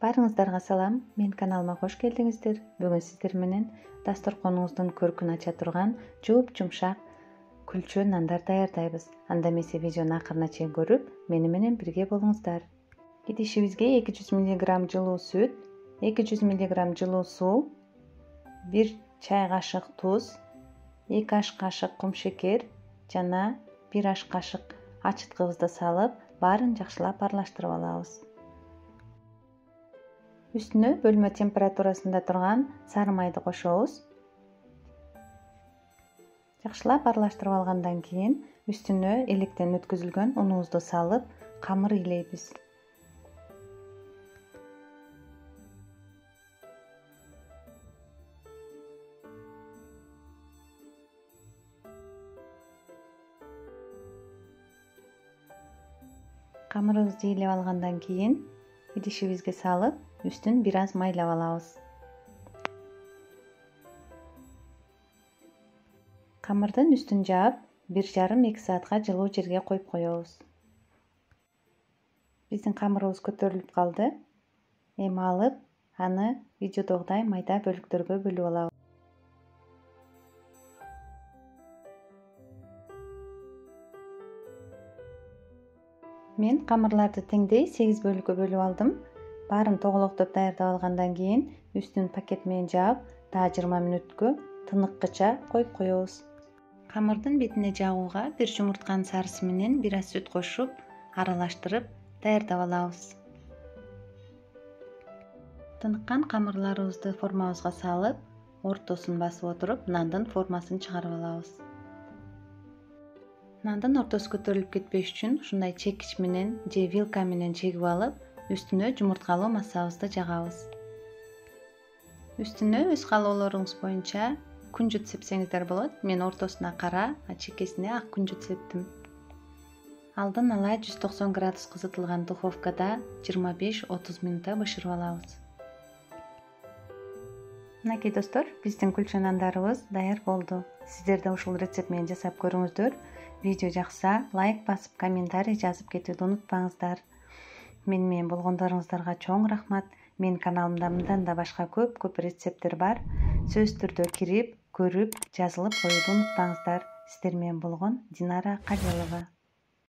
Барыңыздарга салам, мен каналыма кош келдиңиздер. Бүгүн сиздер менен дасторконуңуздун көркүн ача турган жуп-жумшак күлчө нандар даярдайбыз. Анда эмесе видеону акырына чейин көрүп, мени менен бирге болуңуздар. Идишибизге 200 мг жылуу сүт, 200 мг жылуу суу, 1 чай кашык туз, 2 аш кашык кум шекер жана 1 аш кашык ачыткыбызды салып, баарын жакшылап аралаштырып алабыз. Үстүнө бөлмө температурасында турган сары майды кошобуз. Жакшылап аралаштырып алгандан кийин үстүнө электен өткөзүлгөн унубузду салып, камыр ыйлайбыз. Камырыбызды ыйлап алгандан кийин идишибизге салып, үстүн бир аз майлап алабыз. Камырдын үстүн жаап, 1,5-2 саатка жылуу жерге коюп коебуз. Биздин камырыбыз көтөрүлүп калды. Эми алып, аны видеодогудай майда бөлүктөргө бөлүп алабыз. Мен камырларды теңдей 8 бөлүккө бөлүп алдым. Баарын тоголоктоп даярдап алгандан кийин үстүн пакет менен жаап, дагы 20 мүнөткө тыныткыча коюп коебуз. Камырдын бетине жаагууга 1 жумуртканын сарысы менен 1 аз сүт кошуп, аралаштырып даярдап алабыз. Тыныккан камырларыбызды формабызга салып, ортосун басып отуруп, нандын формасын чыгарып алабыз. Нандын ортосу көтөрүлүп кетпеш үчүн ушундай чекич менен же вилка менен чегип алып, үстүнө жумурткалуу массабызды жагабыз. Үстүнө өз каалоолоруңуз боюнча күнжүт сепсеңиздер болот. Мен ортосуна кара, чекесине ак күнжүт септим. Алдын ала 190 градус кызытылган духовкада 25-30 мүнөттө бышырып алабыз. Мынакей достор, биздин күлчө нандарыбыз даяр болду. Сиздер да ушул рецепт менен жасап көрүңүздөр. Видео жакса, лайк басып, комментарий жазып кетүүнү унутпаңыздар. Менен болгондоруңуздарга чоң рахмат. Менин каналымда мындан да башка көп рецепттер бар. Сөзсүз түрдө кирип, көрүп, жазылып коюуну унутпаңыздар. Сиздер менен болгон Динара Калилова.